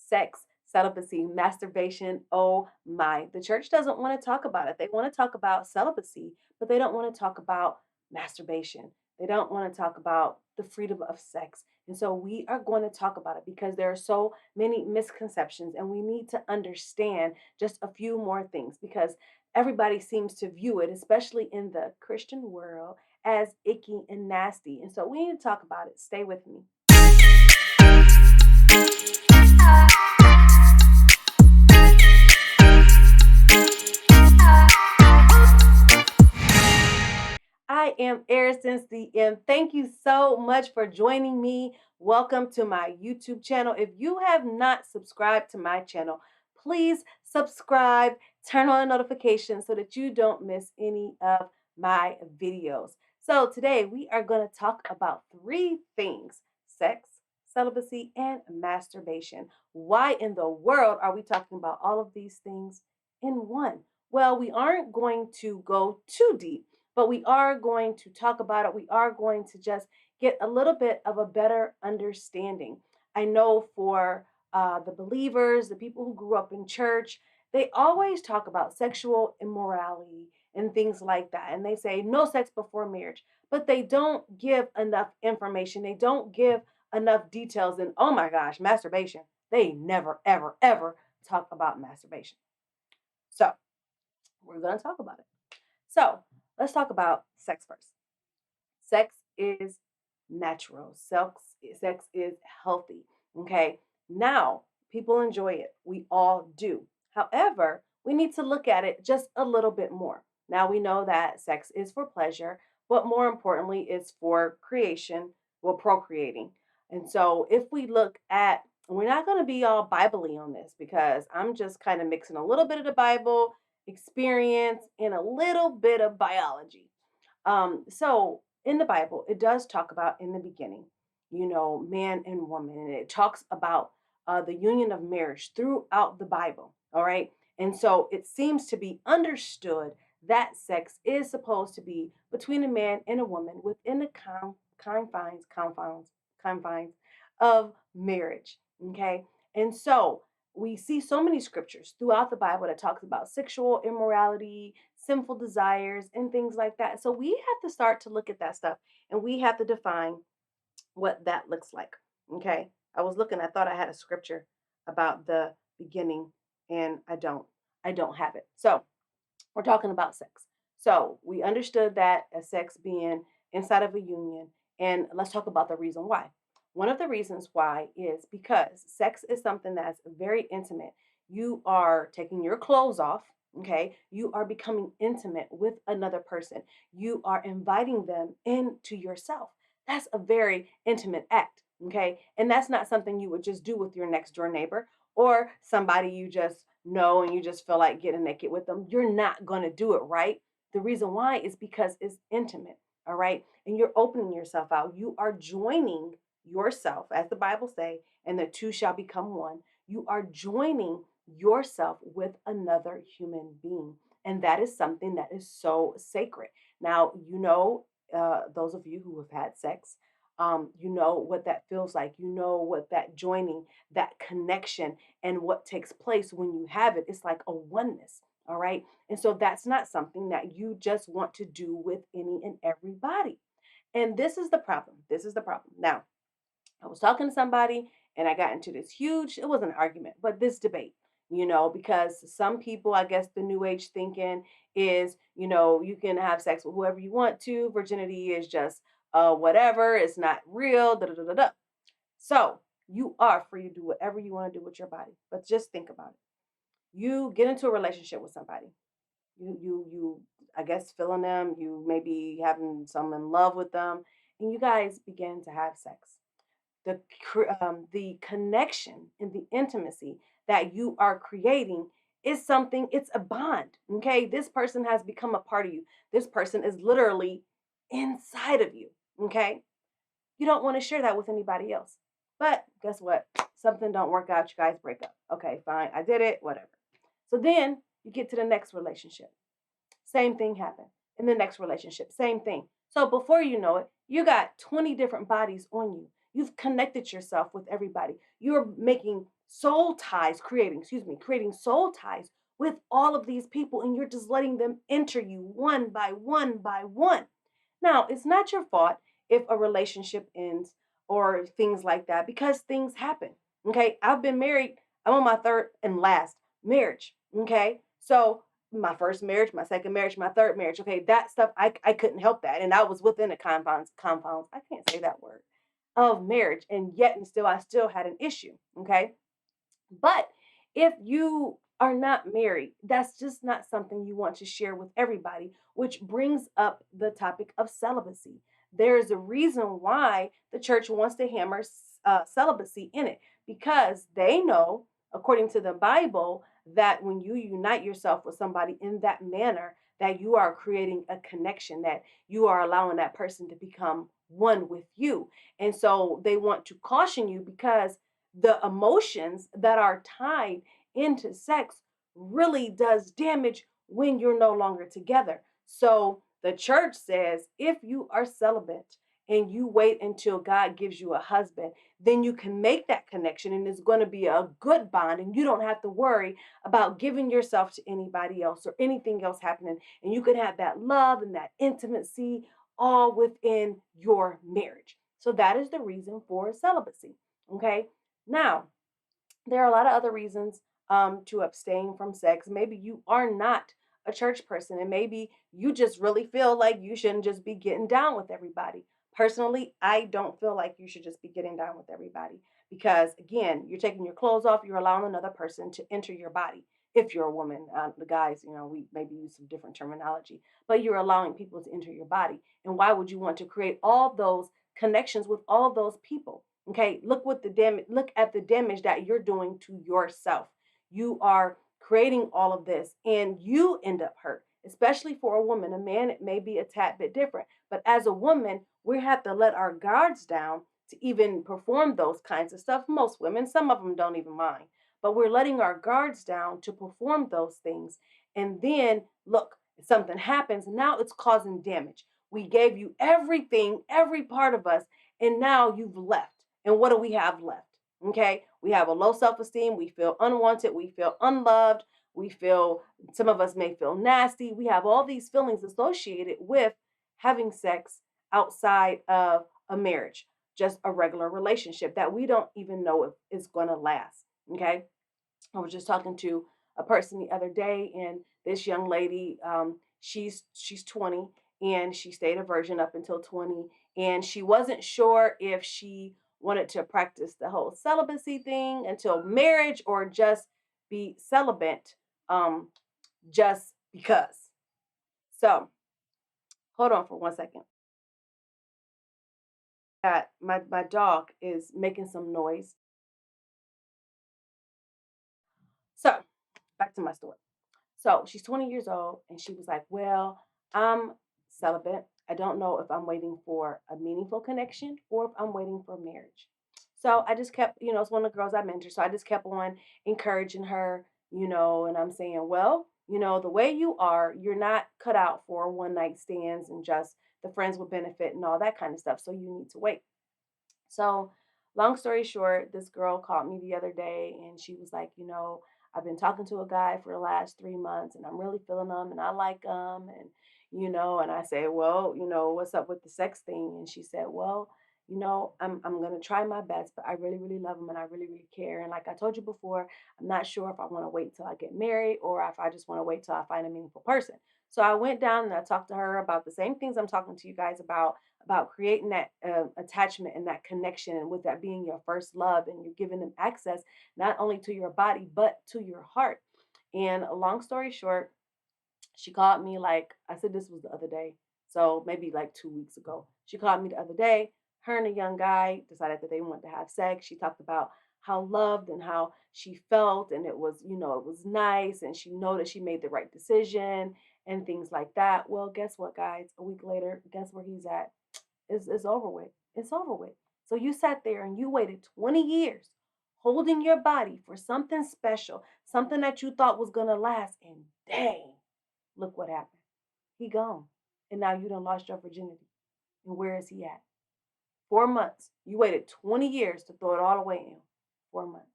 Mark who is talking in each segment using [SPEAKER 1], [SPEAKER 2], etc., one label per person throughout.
[SPEAKER 1] sex, celibacy, masturbation. Oh my. The church doesn't want to talk about it. They want to talk about celibacy, but they don't want to talk about masturbation. They don't want to talk about the freedom of sex. And so we are going to talk about it because there are so many misconceptions, and we need to understand just a few more things because everybody seems to view it, especially in the Christian world, as icky and nasty. And so we need to talk about it. Stay with me. I am Ariston CM. Thank you so much for joining me. Welcome to my YouTube channel. If you have not subscribed to my channel, please subscribe, turn on notifications so that you don't miss any of my videos. So today we are going to talk about three things: sex, celibacy, and masturbation. Why in the world are we talking about all of these things in one? Well, we aren't going to go too deep, but we are going to talk about it. We are going to just get a little bit of a better understanding. I know for the believers, the people who grew up in church, they always talk about sexual immorality and things like that. And they say no sex before marriage, but they don't give enough information. They don't give enough details. And oh my gosh, masturbation. They never, ever, ever talk about masturbation. So we're going to talk about it. So let's talk about sex first. Sex is natural. Sex is healthy. Okay. Now, people enjoy it. We all do. However, we need to look at it just a little bit more. Now we know that sex is for pleasure, but more importantly, it's for creation, well, procreating. And so if we look at, we're not going to be all Bible-y on this because I'm just kind of mixing a little bit of the Bible experience and a little bit of biology. So in the Bible, it does talk about in the beginning, man and woman, and it talks about the union of marriage throughout the Bible. All right. And so it seems to be understood that sex is supposed to be between a man and a woman within the confines of marriage. Okay. And so we see so many scriptures throughout the Bible that talks about sexual immorality, sinful desires, and things like that. So we have to start to look at that stuff and we have to define what that looks like. Okay. I was looking, I thought I had a scripture about the beginning, and I don't. I don't have it. So we're talking about sex. So we understood that as sex being inside of a union. And let's talk about the reason why. One of the reasons why is because sex is something that's very intimate. You are taking your clothes off. Okay. You are becoming intimate with another person. You are inviting them into yourself. That's a very intimate act. Okay. And that's not something you would just do with your next door neighbor or somebody you just know and you just feel like getting naked with them. You're not going to do it, right? The reason why is because it's intimate, all right? And you're opening yourself out. You are joining yourself, as the Bible say, and the two shall become one. You are joining yourself with another human being. And that is something that is so sacred. Now, those of you who have had sex, you know what that feels like. You know what that joining, that connection, and what takes place when you have it. It's like a oneness. All right. And so that's not something that you just want to do with any and everybody. And this is the problem. This is the problem. Now, I was talking to somebody and I got into this huge, it wasn't an argument, but this debate, because some people, I guess the new age thinking is, you can have sex with whoever you want to. Virginity is just whatever, it's not real. Da, da, da, da, da. So you are free to do whatever you want to do with your body. But just think about it. You get into a relationship with somebody. You I guess feeling them, you maybe having some in love with them, and you guys begin to have sex. The connection and the intimacy that you are creating is something, it's a bond. Okay. This person has become a part of you. This person is literally inside of you. Okay. You don't want to share that with anybody else. But guess what? Something don't work out. You guys break up. Okay, fine. I did it. Whatever. So then you get to the next relationship. Same thing happened. In the next relationship, same thing. So before you know it, you got 20 different bodies on you. You've connected yourself with everybody. You're making soul ties, creating soul ties with all of these people, and you're just letting them enter you one by one by one. Now, it's not your fault if a relationship ends or things like that, because things happen. Okay. I've been married. I'm on my third and last marriage. Okay. So my first marriage, my second marriage, my third marriage. Okay. That stuff, I couldn't help that. And I was within the confines, I can't say that word, of marriage. And yet and still, I still had an issue. Okay. But if you are not married, that's just not something you want to share with everybody, which brings up the topic of celibacy. There is a reason why the church wants to hammer celibacy in it, because they know, according to the Bible, that when you unite yourself with somebody in that manner, that you are creating a connection, that you are allowing that person to become one with you. And so they want to caution you, because the emotions that are tied into sex really does damage when you're no longer together. So the church says if you are celibate and you wait until God gives you a husband, then you can make that connection and it's going to be a good bond, and you don't have to worry about giving yourself to anybody else or anything else happening. And you can have that love and that intimacy all within your marriage. So that is the reason for celibacy. Okay. Now, there are a lot of other reasons to abstain from sex. Maybe you are not a church person, and maybe you just really feel like you shouldn't just be getting down with everybody. Personally, I don't feel like you should just be getting down with everybody, because, again, you're taking your clothes off, you're allowing another person to enter your body. If you're a woman, the guys, we maybe use some different terminology, but you're allowing people to enter your body. And why would you want to create all those connections with all those people? Okay, look at the damage that you're doing to yourself. You are creating all of this and you end up hurt, especially for a woman. A man, it may be a tad bit different, but as a woman, we have to let our guards down to even perform those kinds of stuff. Most women, some of them don't even mind, but we're letting our guards down to perform those things. And then look, if something happens, now it's causing damage. We gave you everything, every part of us, and now you've left. And what do we have left? Okay, we have a low self esteem. We feel unwanted. We feel unloved. We feel, some of us may feel nasty. We have all these feelings associated with having sex outside of a marriage, just a regular relationship that we don't even know if it's going to last. Okay, I was just talking to a person the other day, and this young lady, she's 20, and she stayed a virgin up until 20, and she wasn't sure if she wanted to practice the whole celibacy thing until marriage, or just be celibate, um, just because. So hold on for 1 second. That my dog is making some noise. So back to my story. So she's 20 years old, and she was like, well, I'm celibate. I don't know if I'm waiting for a meaningful connection or if I'm waiting for marriage. So I just kept, it's one of the girls I mentored. So I just kept on encouraging her, and I'm saying, well, the way you are, you're not cut out for one night stands and just the friends with benefit and all that kind of stuff. So you need to wait. So, long story short, this girl called me the other day and she was like, I've been talking to a guy for the last 3 months and I'm really feeling him and I like him. And I say, well, what's up with the sex thing? And she said, well, I'm going to try my best, but I really, really love him and I really, really care. And like I told you before, I'm not sure if I want to wait till I get married or if I just want to wait till I find a meaningful person. So I went down and I talked to her about the same things I'm talking to you guys about creating that attachment and that connection, and with that being your first love, and you're giving them access not only to your body but to your heart. And a long story short, she called me, like I said, this was the other day, so maybe like 2 weeks ago. She called me the other day. Her and a young guy decided that they wanted to have sex. She talked about how loved and how she felt, and it was nice, and she know that she made the right decision and things like that. Well, guess what, guys? A week later, guess where he's at? It's over with. It's over with. So you sat there and you waited 20 years holding your body for something special, something that you thought was going to last, and dang, look what happened. He gone. And now you done lost your virginity. And where is he at? 4 months. You waited 20 years to throw it all away in 4 months.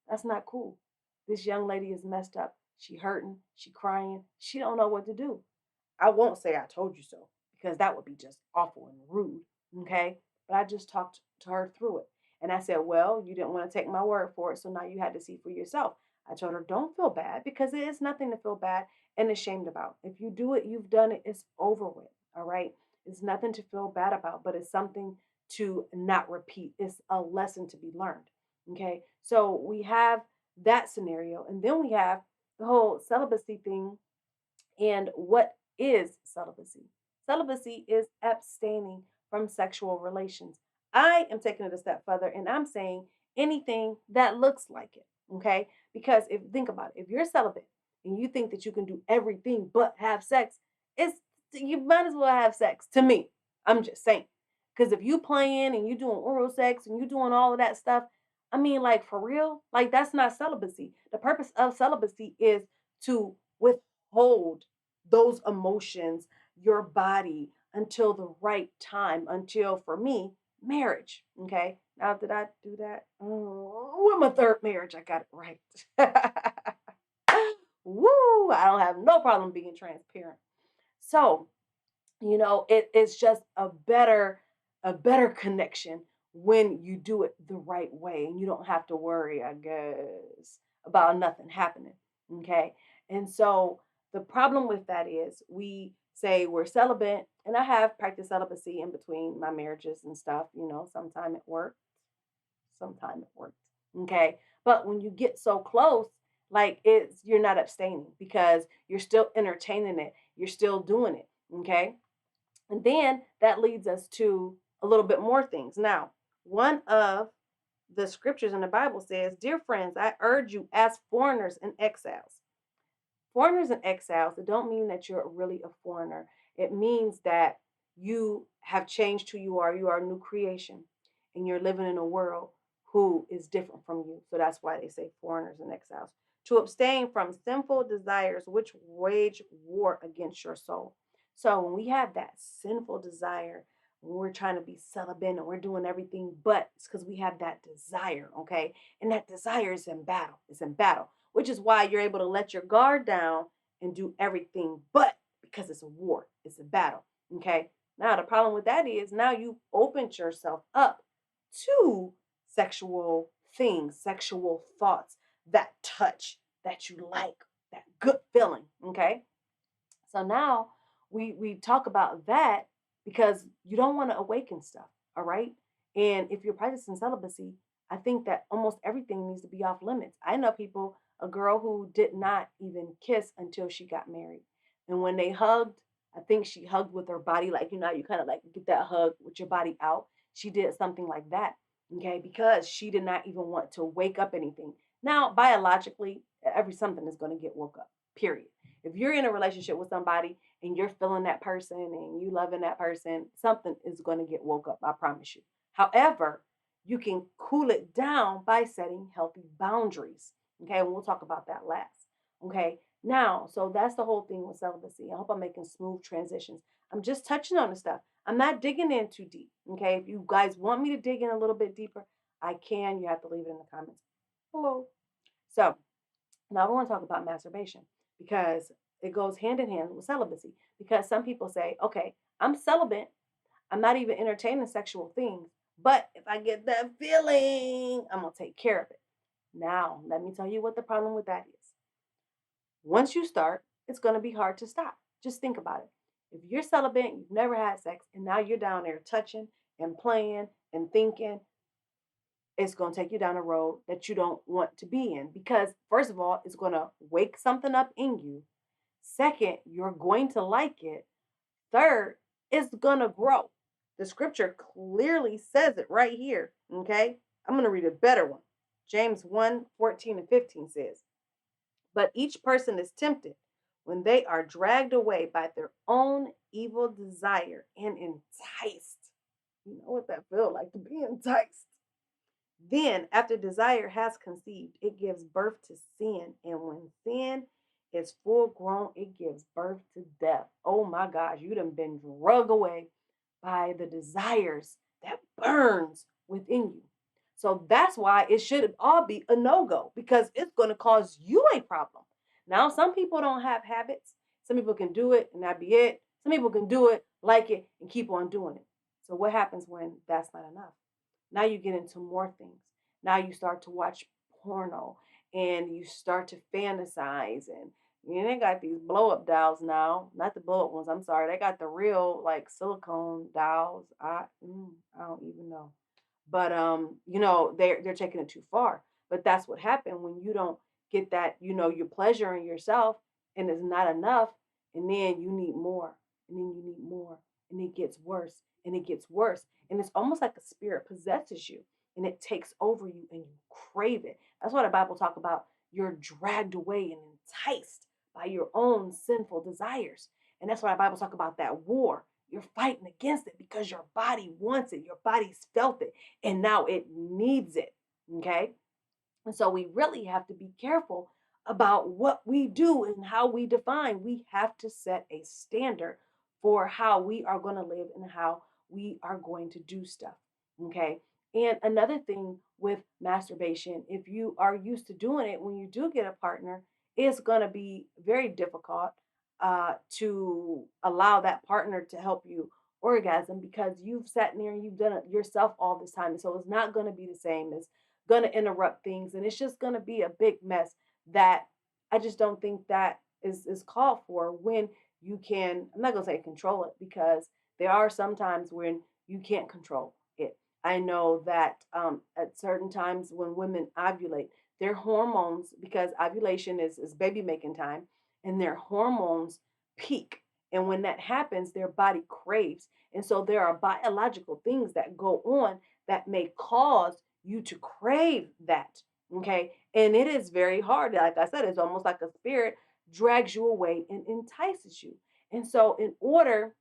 [SPEAKER 1] That's not cool. This young lady is messed up. She hurting, she crying, she don't know what to do. I won't say I told you so because that would be just awful and rude. Okay. But I just talked to her through it. And I said, well, you didn't want to take my word for it. So now you had to see for yourself. I told her, don't feel bad because it is nothing to feel bad and ashamed about. If you do it, you've done it, it's over with. All right. It's nothing to feel bad about, but it's something to not repeat. It's a lesson to be learned. Okay. So we have that scenario. And then we have the whole celibacy thing. And what is celibacy? Celibacy is abstaining from sexual relations. I am taking it a step further and I'm saying anything that looks like it. Okay. Because if think about it, if you're celibate and you think that you can do everything but have sex, it's you might as well have sex to me. I'm just saying. Because if you playing and you doing oral sex and you doing all of that stuff, I mean, like for real, like that's not celibacy. The purpose of celibacy is to withhold those emotions, your body until the right time, until for me, marriage. Okay. Now, did I do that? Oh, with my third marriage, I got it right. Woo! I don't have no problem being transparent. So, it's just a better connection when you do it the right way and you don't have to worry, I guess, about nothing happening. Okay. And so the problem with that is we say we're celibate, and I have practiced celibacy in between my marriages and stuff, sometime it worked, sometime it worked. Okay. But when you get so close, like you're not abstaining because you're still entertaining it, you're still doing it. Okay. And then that leads us to a little bit more things. Now, one of the scriptures in the Bible says, dear friends, I urge you as foreigners and exiles. Foreigners and exiles, it don't mean that you're really a foreigner. It means that you have changed who you are. You are a new creation and you're living in a world who is different from you. So that's why they say foreigners and exiles. To abstain from sinful desires which wage war against your soul. So when we have that sinful desire, when we're trying to be celibate and we're doing everything but it's because we have that desire, okay? And that desire is in battle. It's in battle, which is why you're able to let your guard down and do everything but because it's a war, it's a battle. Okay. Now, the problem with that is now you opened yourself up to sexual things, sexual thoughts, that touch that you like, that good feeling. Okay. So now we talk about that because you don't want to awaken stuff, all right? And if you're practicing celibacy, I think that almost everything needs to be off limits. I know people, a girl who did not even kiss until she got married. And when they hugged, I think she hugged with her body, like, you kind of like get that hug with your body out. She did something like that, okay, because she did not even want to wake up anything. Now, biologically, every something is going to get woke up, period. If you're in a relationship with somebody and you're feeling that person and you loving that person, something is going to get woke up, I promise you. However, you can cool it down by setting healthy boundaries. Okay, and we'll talk about that last. Okay, now, so that's the whole thing with celibacy. I hope I'm making smooth transitions. I'm just touching on the stuff. I'm not digging in too deep. Okay, if you guys want me to dig in a little bit deeper, I can. You have to leave it in the comments. Hello. So, now we want to talk about masturbation because it goes hand in hand with celibacy. Because some people say, okay, I'm celibate. I'm not even entertaining sexual things. But if I get that feeling, I'm going to take care of it. Now, let me tell you what the problem with that is. Once you start, it's going to be hard to stop. Just think about it. If you're celibate, you've never had sex, and now you're down there touching and playing and thinking, it's going to take you down a road that you don't want to be in because, first of all, it's going to wake something up in you. Second, you're going to like it. Third, it's going to grow. The scripture clearly says it right here. Okay. I'm going to read a better one. James 1:14 and 15 says, but each person is tempted when they are dragged away by their own evil desire and enticed. You know what that feels like to be enticed. Then, after desire has conceived, it gives birth to sin. And when sin is full grown, it gives birth to death. Oh my gosh, you done been drug away by the desires that burns within you. So that's why it should all be a no-go, because it's going to cause you a problem. Now, some people don't have habits. Some people can do it and that be it. Some people can do it, like it, and keep on doing it. So what happens when that's not enough? Now you get into more things. Now you start to watch porno and you start to fantasize, and they got these blow up dolls now. Not the blow up ones, I'm sorry. They got the real like silicone dolls. I don't even know. But they're taking it too far. But that's what happened when you don't get that, your pleasure in yourself, and it's not enough, and then you need more, and then you need more, and it gets worse, and it gets worse. And it's almost like a spirit possesses you, and it takes over you, and you crave it. That's why the Bible talk about you're dragged away and enticed by your own sinful desires. And that's why the Bible talk about that war. You're fighting against it because your body wants it. Your body's felt it, and now it needs it. Okay. And so we really have to be careful about what we do and how we define. We have to set a standard for how we are going to live and how we are going to do stuff. Okay. And another thing with masturbation, if you are used to doing it, when you do get a partner, it's going to be very difficult to allow that partner to help you orgasm, because you've sat there and you've done it yourself all this time. So it's not going to be the same. As going to interrupt things, and it's just going to be a big mess that I just don't think that is called for when you can. I'm not going to say control it, because there are some times when you can't control it. I know that at certain times when women ovulate, their hormones, because ovulation is baby making time, and their hormones peak, and when that happens their body craves, and so there are biological things that go on that may cause you to crave that. Okay. And it is very hard. Like I said, it's almost like a spirit drags you away and entices you. And so, in order,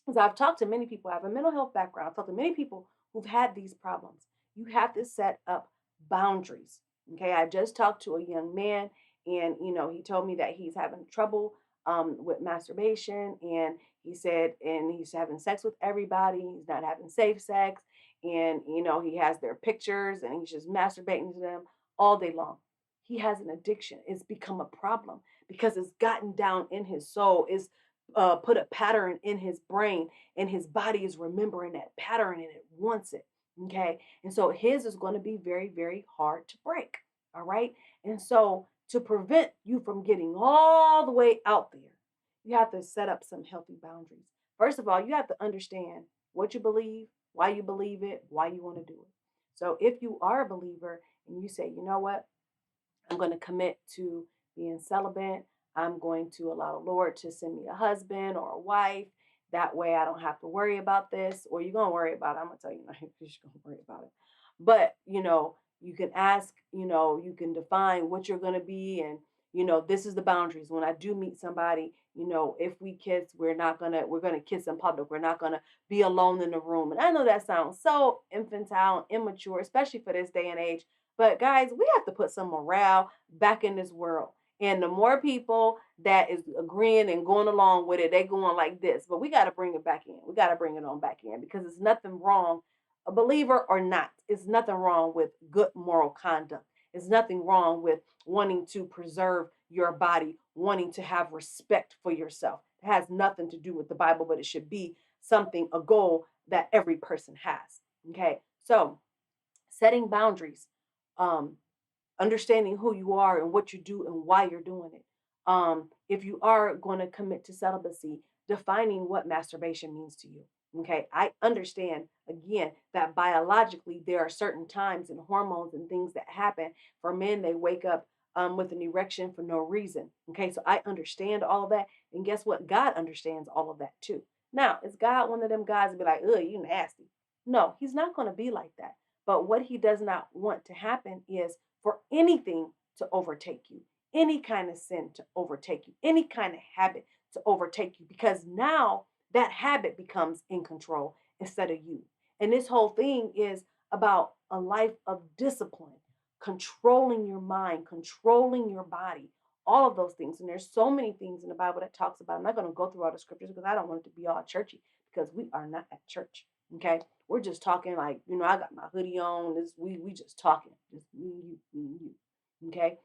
[SPEAKER 1] because I've talked to many people, I have a mental health background, I've talked to many people who've had these problems. You have to set up boundaries. Okay. I just talked to a young man, and he told me that he's having trouble with masturbation, and he said, and he's having sex with everybody. He's not having safe sex, and he has their pictures, and he's just masturbating to them all day long. He has an addiction. It's become a problem because it's gotten down in his soul. It's put a pattern in his brain, and his body is remembering that pattern, and it wants it. Okay. And so his is going to be very, very hard to break. All right. And so, to prevent you from getting all the way out there, you have to set up some healthy boundaries. First of all, you have to understand what you believe, why you believe it, why you want to do it. So if you are a believer and you say, you know what, I'm going to commit to being celibate. I'm going to allow the Lord to send me a husband or a wife. That way I don't have to worry about this. Or you're going to worry about it. I'm going to tell you, you're just going to worry about it. But, you can ask, you can define what you're going to be. And, this is the boundaries. When I do meet somebody, if we kiss, we're going to kiss in public. We're not going to be alone in the room. And I know that sounds so infantile and immature, especially for this day and age. But guys, we have to put some morale back in this world. And the more people that is agreeing and going along with it, they going like this. But we got to bring it back in. We got to bring it on back in, because it's nothing wrong, a believer or not. It's nothing wrong with good moral conduct. It's nothing wrong with wanting to preserve your body, wanting to have respect for yourself. It has nothing to do with the Bible, but it should be something, a goal that every person has. Okay. So setting boundaries, um, understanding who you are and what you do and why you're doing it. If you are going to commit to celibacy, defining what masturbation means to you. Okay, I understand again that biologically there are certain times and hormones and things that happen. For men, they wake up with an erection for no reason. Okay, so I understand all of that. And guess what? God understands all of that too. Now, is God one of them guys to be like, ugh, you nasty? No, he's not going to be like that. But what he does not want to happen is for anything to overtake you, any kind of sin to overtake you, any kind of habit to overtake you, because now that habit becomes in control instead of you. And this whole thing is about a life of discipline, controlling your mind, controlling your body, all of those things. And there's so many things in the Bible that talks about. I'm not going to go through all the scriptures because I don't want it to be all churchy, because we are not at church. Okay. We're just talking like, I got my hoodie on. This we just talking. Just me and you. Okay.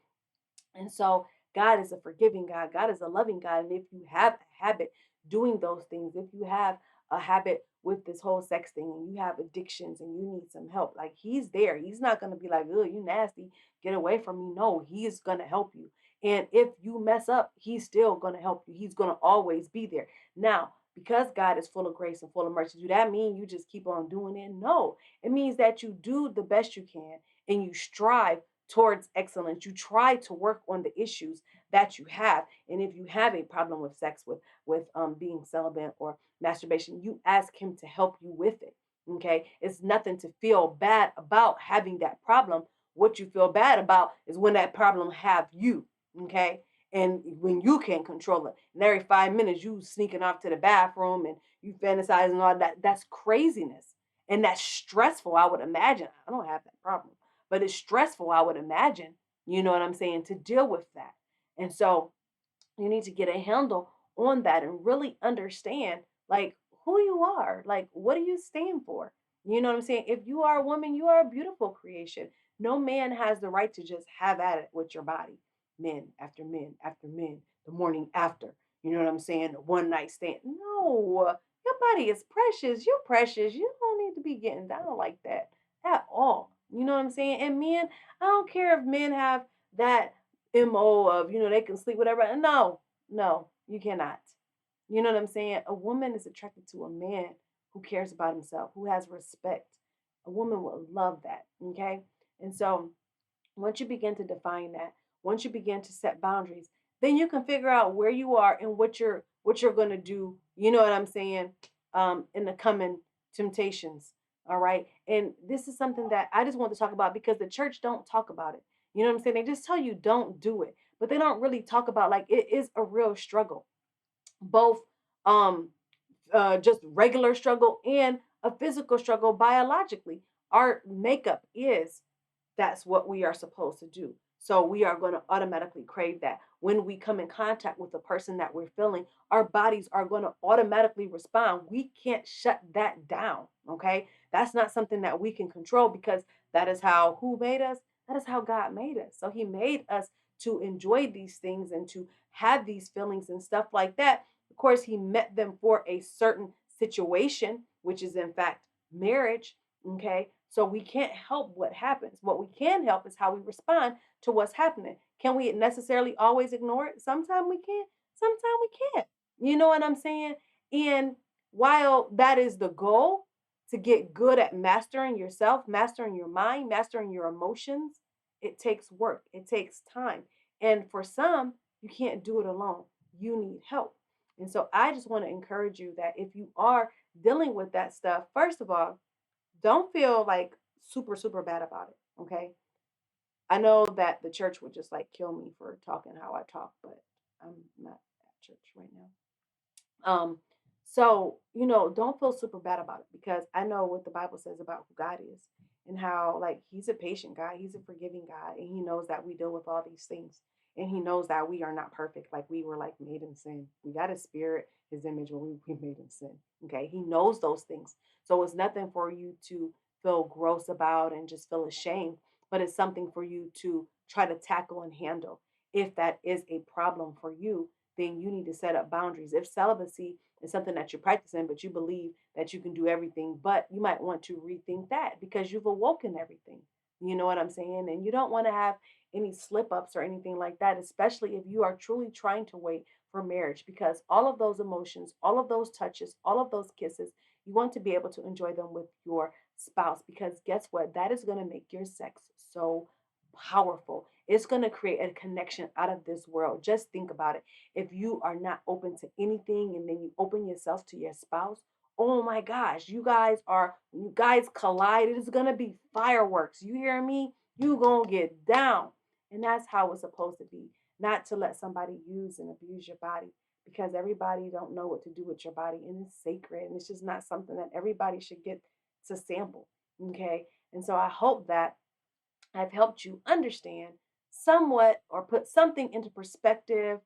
[SPEAKER 1] And so God is a forgiving God. God is a loving God. And if you have a habit doing those things, if you have a habit with this whole sex thing and you have addictions and you need some help, like he's there. He's not going to be like, oh, you nasty, get away from me. No, he is going to help you. And if you mess up, he's still going to help you. He's going to always be there. Now, because God is full of grace and full of mercy, do that mean you just keep on doing it? No, it means that you do the best you can and you strive towards excellence. You try to work on the issues that you have. And if you have a problem with sex, with being celibate or masturbation, you ask him to help you with it. Okay. It's nothing to feel bad about having that problem. What you feel bad about is when that problem have you. Okay. And when you can't control it. And every 5 minutes you sneaking off to the bathroom and you fantasizing all that. That's craziness. And that's stressful, I would imagine. I don't have that problem, but it's stressful, I would imagine, you know what I'm saying, to deal with that. And so you need to get a handle on that and really understand like who you are, like what do you stand for? You know what I'm saying? If you are a woman, you are a beautiful creation. No man has the right to just have at it with your body. Men after men after men, the morning after. You know what I'm saying? The one night stand. No, your body is precious. You're precious. You don't need to be getting down like that at all. You know what I'm saying? And men, I don't care if men have that MO of, they can sleep, whatever. No, no, you cannot. You know what I'm saying? A woman is attracted to a man who cares about himself, who has respect. A woman will love that. Okay. And so once you begin to define that, once you begin to set boundaries, then you can figure out where you are and what you're going to do. You know what I'm saying? In the coming temptations. All right. And this is something that I just want to talk about because the church don't talk about it. You know what I'm saying? They just tell you don't do it, but they don't really talk about like it is a real struggle, both um just regular struggle and a physical struggle biologically. Our makeup is that's what we are supposed to do. So we are going to automatically crave that. When we come in contact with the person that we're feeling, our bodies are going to automatically respond. We can't shut that down. Okay. That's not something that we can control because that is how who made us? That is how God made us. So he made us to enjoy these things and to have these feelings and stuff like that. Of course, he met them for a certain situation, which is in fact marriage. Okay. So we can't help what happens. What we can help is how we respond to what's happening. Can we necessarily always ignore it? Sometimes we can, sometimes we can't. You know what I'm saying? And while that is the goal to get good at mastering yourself, mastering your mind, mastering your emotions, it takes work, it takes time. And for some, you can't do it alone. You need help. And so I just want to encourage you that if you are dealing with that stuff, first of all, don't feel like super, super bad about it. Okay. I know that the church would just like kill me for talking how I talk, but I'm not at church right now. So, don't feel super bad about it because I know what the Bible says about who God is and how like he's a patient God, he's a forgiving God, and he knows that we deal with all these things. And he knows that we are not perfect, like we were like made in sin. We got his spirit, his image when we made in sin. Okay. He knows those things. So it's nothing for you to feel gross about and just feel ashamed, but it's something for you to try to tackle and handle. If that is a problem for you, then you need to set up boundaries. If celibacy is something that you're practicing, but you believe that you can do everything, but you might want to rethink that because you've awoken everything. You know what I'm saying? And you don't want to have any slip ups or anything like that, especially if you are truly trying to wait for marriage, because all of those emotions, all of those touches, all of those kisses, you want to be able to enjoy them with your spouse because guess what? That is going to make your sex so powerful. It's going to create a connection out of this world. Just think about it. If you are not open to anything and then you open yourself to your spouse, oh my gosh, you guys collide, it is going to be fireworks. You hear me? You going to get down. And that's how it's supposed to be. Not to let somebody use and abuse your body because everybody don't know what to do with your body and it's sacred and it's just not something that everybody should get to sample. Okay? And so I hope that I've helped you understand somewhat or put something into perspective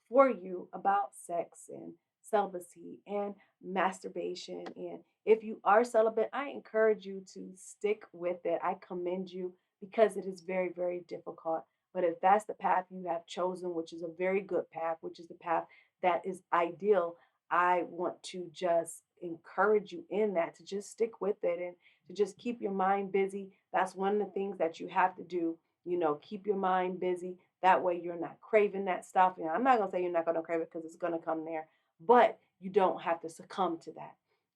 [SPEAKER 1] for you about sex and celibacy and masturbation. And if you are celibate, I encourage you to stick with it. I commend you because it is very, very difficult. But if that's the path you have chosen, which is a very good path, which is the path that is ideal, I want to just encourage you in that to just stick with it and to just keep your mind busy. That's one of the things that you have to do. Keep your mind busy. That way you're not craving that stuff. I'm not going to say you're not going to crave it because it's going to come there, but you don't have to succumb to that.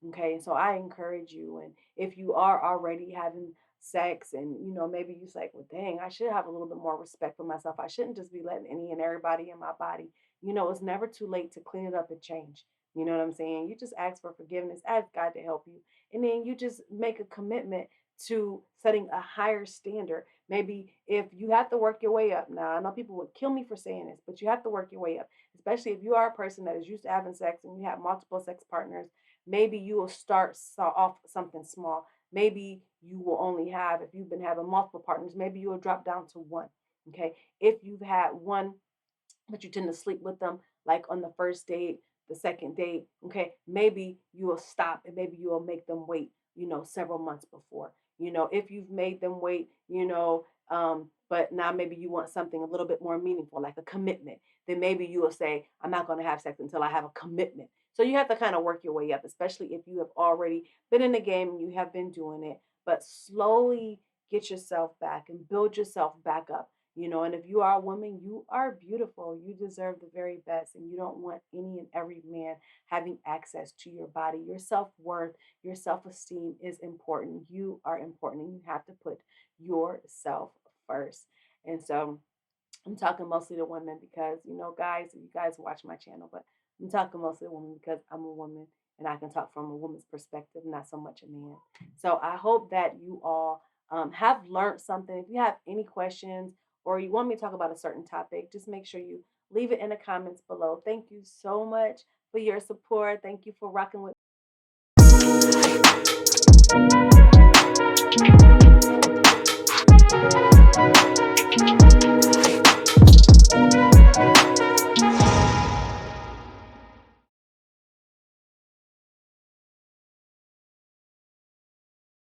[SPEAKER 1] Okay. So I encourage you. And if you are already having sex and maybe you say, well, dang, I should have a little bit more respect for myself. I shouldn't just be letting any and everybody in my body. It's never too late to clean it up and change. You know what I'm saying? You just ask for forgiveness, ask God to help you, and then you just make a commitment to setting a higher standard. Maybe if you have to work your way up. Now, I know people would kill me for saying this, but you have to work your way up, especially if you are a person that is used to having sex and you have multiple sex partners. Maybe you will start off something small. Maybe you will only have, if you've been having multiple partners, maybe you will drop down to one. Okay. If you've had one but you tend to sleep with them like on the first date, the second date, okay, maybe you will stop and maybe you will make them wait, several months before. If you've made them wait, but now maybe you want something a little bit more meaningful, like a commitment, then maybe you will say, I'm not going to have sex until I have a commitment. So you have to kind of work your way up, especially if you have already been in the game and you have been doing it, but slowly get yourself back and build yourself back up. And if you are a woman, you are beautiful. You deserve the very best. And you don't want any and every man having access to your body. Your self worth, your self esteem is important. You are important and you have to put yourself first. And so I'm talking mostly to women because, guys, you guys watch my channel, but I'm talking mostly to women because I'm a woman and I can talk from a woman's perspective, not so much a man. So I hope that you all have learned something. If you have any questions or you want me to talk about a certain topic, just make sure you leave it in the comments below. Thank you so much for your support. Thank you for rocking with